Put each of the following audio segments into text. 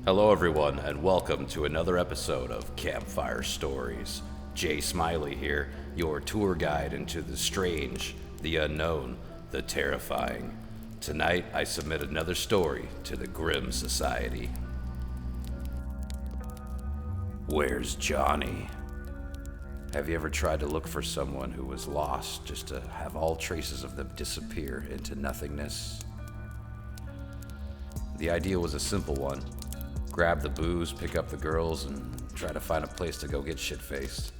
Hello, everyone, and welcome to another episode of Campfire Stories. Jay Smiley here, your tour guide into the strange, the unknown, the terrifying. Tonight, I submit another story to the Grimm Society. Where's Johnny? Have you ever tried to look for someone who was lost just to have all traces of them disappear into nothingness? The idea was a simple one. Grab the booze, pick up the girls, and try to find a place to go get shit-faced.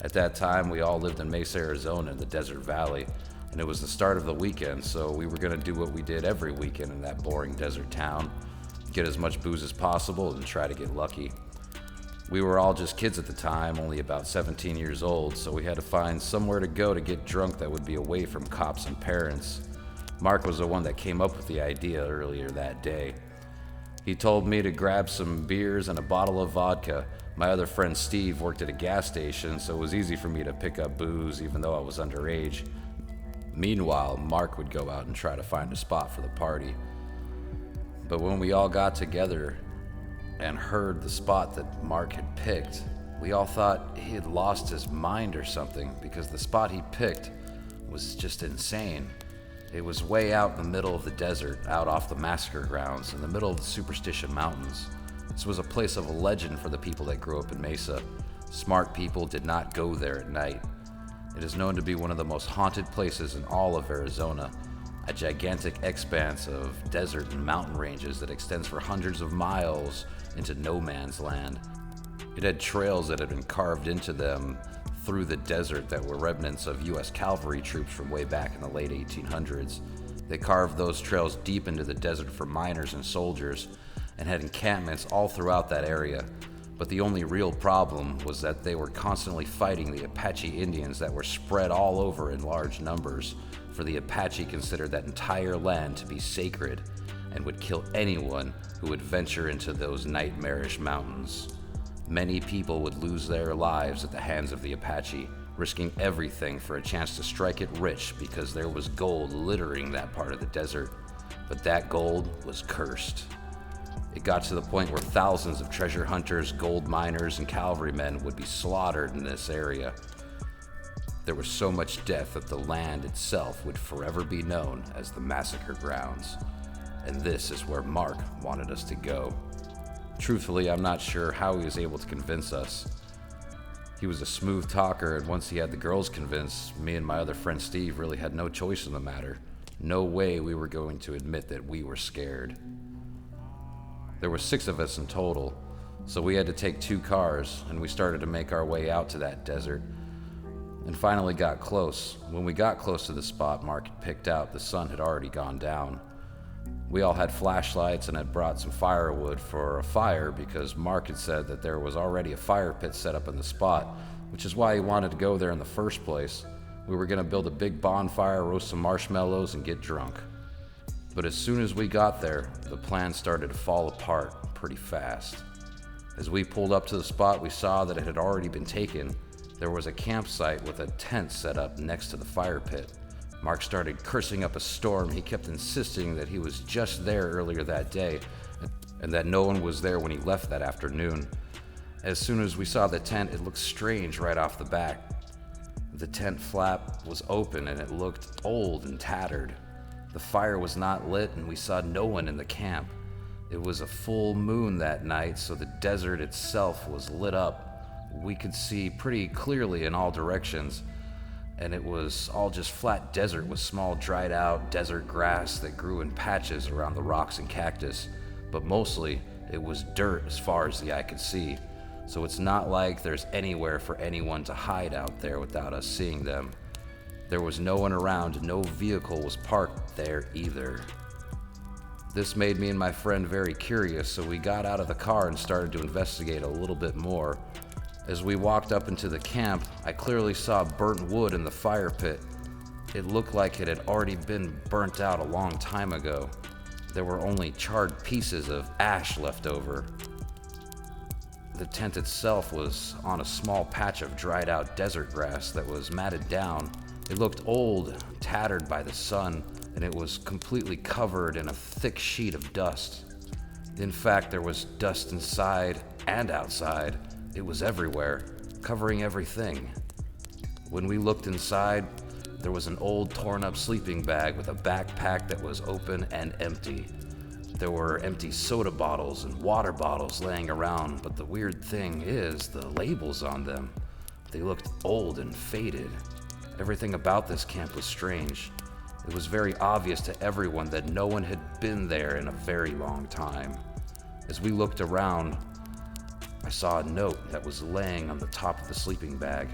At that time, we all lived in Mesa, Arizona in the Desert Valley, and it was the start of the weekend, so we were gonna do what we did every weekend in that boring desert town. Get as much booze as possible and try to get lucky. We were all just kids at the time, only about 17 years old, so we had to find somewhere to go to get drunk that would be away from cops and parents. Mark was the one that came up with the idea earlier that day. He told me to grab some beers and a bottle of vodka. My other friend Steve worked at a gas station, so it was easy for me to pick up booze even though I was underage. Meanwhile, Mark would go out and try to find a spot for the party. But when we all got together and heard the spot that Mark had picked, we all thought he had lost his mind or something, because the spot he picked was just insane. It was way out in the middle of the desert, out off the massacre grounds, in the middle of the Superstition Mountains. This was a place of legend for the people that grew up in Mesa. Smart people did not go there at night. It is known to be one of the most haunted places in all of Arizona, a gigantic expanse of desert and mountain ranges that extends for hundreds of miles into no man's land. It had trails that had been carved into them through the desert that were remnants of U.S. cavalry troops from way back in the late 1800s. They carved those trails deep into the desert for miners and soldiers and had encampments all throughout that area. But the only real problem was that they were constantly fighting the Apache Indians that were spread all over in large numbers, for the Apache considered that entire land to be sacred and would kill anyone who would venture into those nightmarish mountains. Many people would lose their lives at the hands of the Apache, risking everything for a chance to strike it rich because there was gold littering that part of the desert. But that gold was cursed. It got to the point where thousands of treasure hunters, gold miners, and cavalrymen would be slaughtered in this area. There was so much death that the land itself would forever be known as the massacre grounds. And this is where Mark wanted us to go. Truthfully, I'm not sure how he was able to convince us. He was a smooth talker, and once he had the girls convinced, me and my other friend Steve really had no choice in the matter. No way we were going to admit that we were scared. There were 6 of us in total, so we had to take 2 cars, and we started to make our way out to that desert, and finally got close. When we got close to the spot Mark had picked out, the sun had already gone down. We all had flashlights and had brought some firewood for a fire because Mark had said that there was already a fire pit set up in the spot, which is why he wanted to go there in the first place. We were going to build a big bonfire, roast some marshmallows, and get drunk. But as soon as we got there, the plan started to fall apart pretty fast. As we pulled up to the spot, we saw that it had already been taken. There was a campsite with a tent set up next to the fire pit. Mark started cursing up a storm. He kept insisting that he was just there earlier that day and that no one was there when he left that afternoon. As soon as we saw the tent, it looked strange right off the bat. The tent flap was open and it looked old and tattered. The fire was not lit and we saw no one in the camp. It was a full moon that night, so the desert itself was lit up. We could see pretty clearly in all directions. And it was all just flat desert with small dried out desert grass that grew in patches around the rocks and cactus. But mostly, it was dirt as far as the eye could see. So it's not like there's anywhere for anyone to hide out there without us seeing them. There was no one around, no vehicle was parked there either. This made me and my friend very curious, so we got out of the car and started to investigate a little bit more. As we walked up into the camp, I clearly saw burnt wood in the fire pit. It looked like it had already been burnt out a long time ago. There were only charred pieces of ash left over. The tent itself was on a small patch of dried out desert grass that was matted down. It looked old, tattered by the sun, and it was completely covered in a thick sheet of dust. In fact, there was dust inside and outside. It was everywhere, covering everything. When we looked inside, there was an old torn-up sleeping bag with a backpack that was open and empty. There were empty soda bottles and water bottles laying around, but the weird thing is the labels on them. They looked old and faded. Everything about this camp was strange. It was very obvious to everyone that no one had been there in a very long time. As we looked around, I saw a note that was laying on the top of the sleeping bag.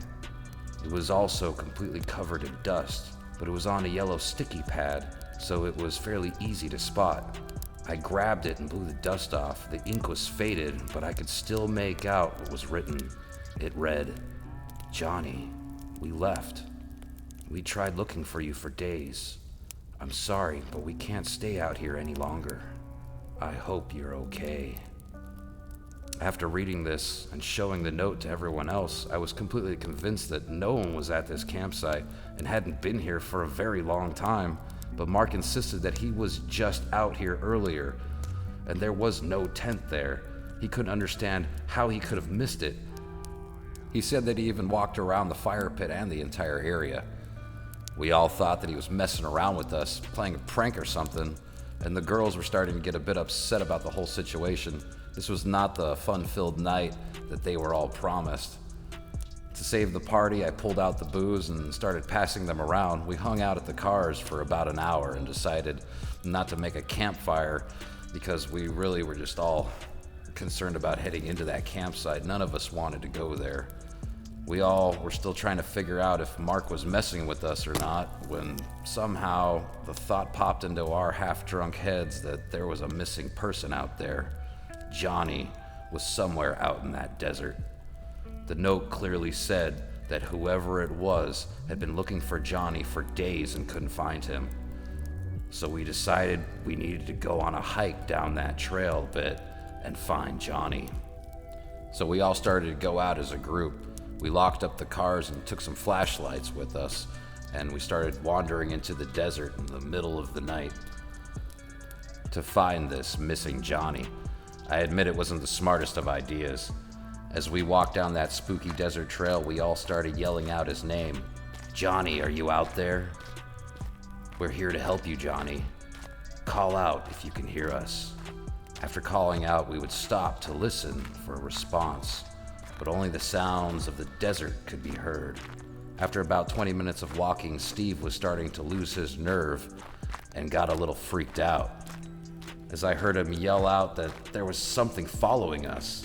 It was also completely covered in dust, but it was on a yellow sticky pad, so it was fairly easy to spot. I grabbed it and blew the dust off. The ink was faded, but I could still make out what was written. It read, "Johnny, we left. We tried looking for you for days. I'm sorry, but we can't stay out here any longer. I hope you're okay." After reading this and showing the note to everyone else, I was completely convinced that no one was at this campsite and hadn't been here for a very long time. But Mark insisted that he was just out here earlier, and there was no tent there. He couldn't understand how he could have missed it. He said that he even walked around the fire pit and the entire area. We all thought that he was messing around with us, playing a prank or something, and the girls were starting to get a bit upset about the whole situation. This was not the fun-filled night that they were all promised. To save the party, I pulled out the booze and started passing them around. We hung out at the cars for about an hour and decided not to make a campfire because we really were just all concerned about heading into that campsite. None of us wanted to go there. We all were still trying to figure out if Mark was messing with us or not when somehow the thought popped into our half-drunk heads that there was a missing person out there. Johnny was somewhere out in that desert. The note clearly said that whoever it was had been looking for Johnny for days and couldn't find him. So we decided we needed to go on a hike down that trail a bit and find Johnny. So we all started to go out as a group. We locked up the cars and took some flashlights with us, and we started wandering into the desert in the middle of the night to find this missing Johnny. I admit it wasn't the smartest of ideas. As we walked down that spooky desert trail, we all started yelling out his name. "Johnny, are you out there? We're here to help you, Johnny. Call out if you can hear us." After calling out, we would stop to listen for a response, but only the sounds of the desert could be heard. After about 20 minutes of walking, Steve was starting to lose his nerve and got a little freaked out as I heard him yell out that there was something following us.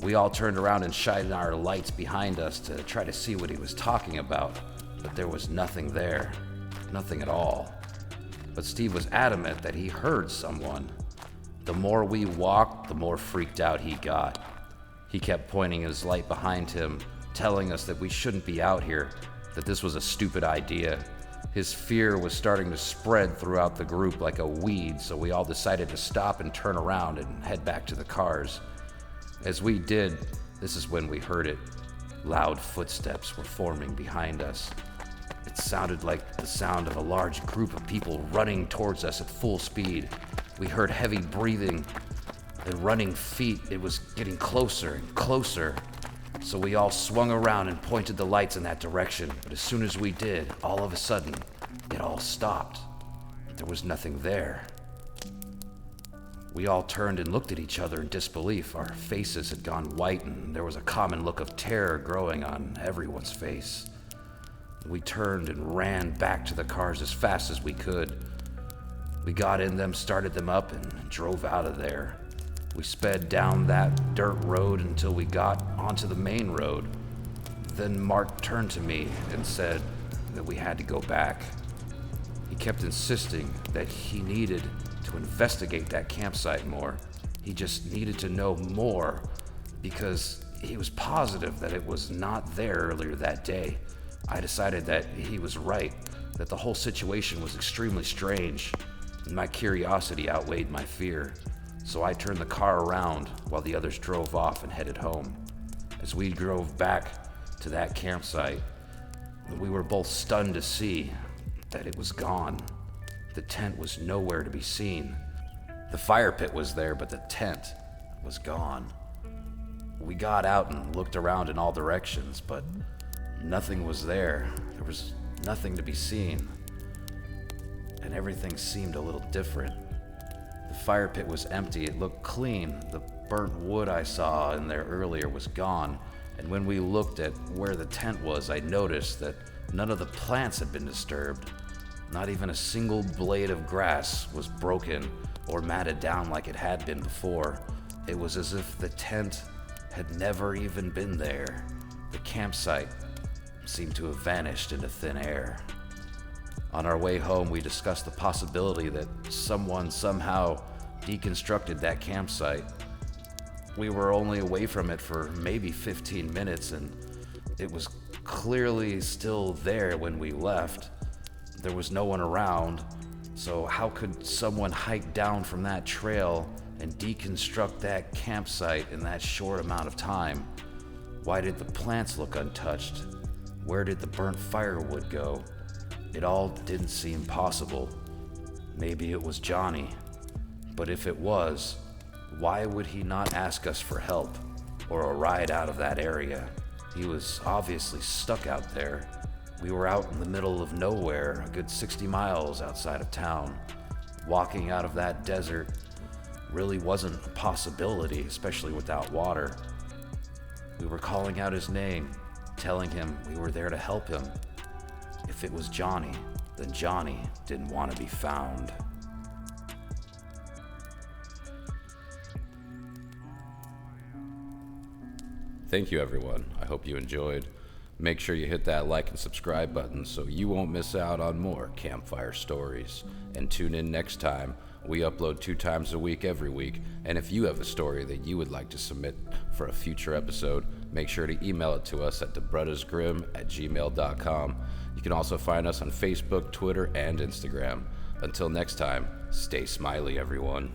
We all turned around and shined our lights behind us to try to see what he was talking about, but there was nothing there, nothing at all. But Steve was adamant that he heard someone. The more we walked, the more freaked out he got. He kept pointing his light behind him, telling us that we shouldn't be out here, that this was a stupid idea. His fear was starting to spread throughout the group like a weed, so we all decided to stop and turn around and head back to the cars. As we did, this is when we heard it. Loud footsteps were forming behind us. It sounded like the sound of a large group of people running towards us at full speed. We heard heavy breathing and running feet. It was getting closer and closer. So we all swung around and pointed the lights in that direction. But as soon as we did, all of a sudden, it all stopped. There was nothing there. We all turned and looked at each other in disbelief. Our faces had gone white, and there was a common look of terror growing on everyone's face. We turned and ran back to the cars as fast as we could. We got in them, started them up, and drove out of there. We sped down that dirt road until we got onto the main road. Then Mark turned to me and said that we had to go back. He kept insisting that he needed to investigate that campsite more. He just needed to know more because he was positive that it was not there earlier that day. I decided that he was right, that the whole situation was extremely strange, and my curiosity outweighed my fear. So I turned the car around while the others drove off and headed home. As we drove back to that campsite, we were both stunned to see that it was gone. The tent was nowhere to be seen. The fire pit was there, but the tent was gone. We got out and looked around in all directions, but nothing was there. There was nothing to be seen. And everything seemed a little different. The fire pit was empty. It looked clean. The burnt wood I saw in there earlier was gone. And when we looked at where the tent was, I noticed that none of the plants had been disturbed. Not even a single blade of grass was broken or matted down like it had been before. It was as if the tent had never even been there. The campsite seemed to have vanished into thin air. On our way home, we discussed the possibility that someone somehow deconstructed that campsite. We were only away from it for maybe 15 minutes, and it was clearly still there when we left. There was no one around, so how could someone hike down from that trail and deconstruct that campsite in that short amount of time? Why did the plants look untouched? Where did the burnt firewood go? It all didn't seem possible. Maybe it was Johnny. But if it was, why would he not ask us for help or a ride out of that area? He was obviously stuck out there. We were out in the middle of nowhere, a good 60 miles outside of town. Walking out of that desert really wasn't a possibility, especially without water. We were calling out his name, telling him we were there to help him. If it was Johnny, then Johnny didn't want to be found. Thank you, everyone. I hope you enjoyed. Make sure you hit that like and subscribe button so you won't miss out on more campfire stories. And tune in next time. We upload 2 times a week every week, and if you have a story that you would like to submit for a future episode, make sure to email it to us at dabraddahsgrimm@gmail.com. You can also find us on Facebook, Twitter, and Instagram. Until next time, stay smiley, everyone.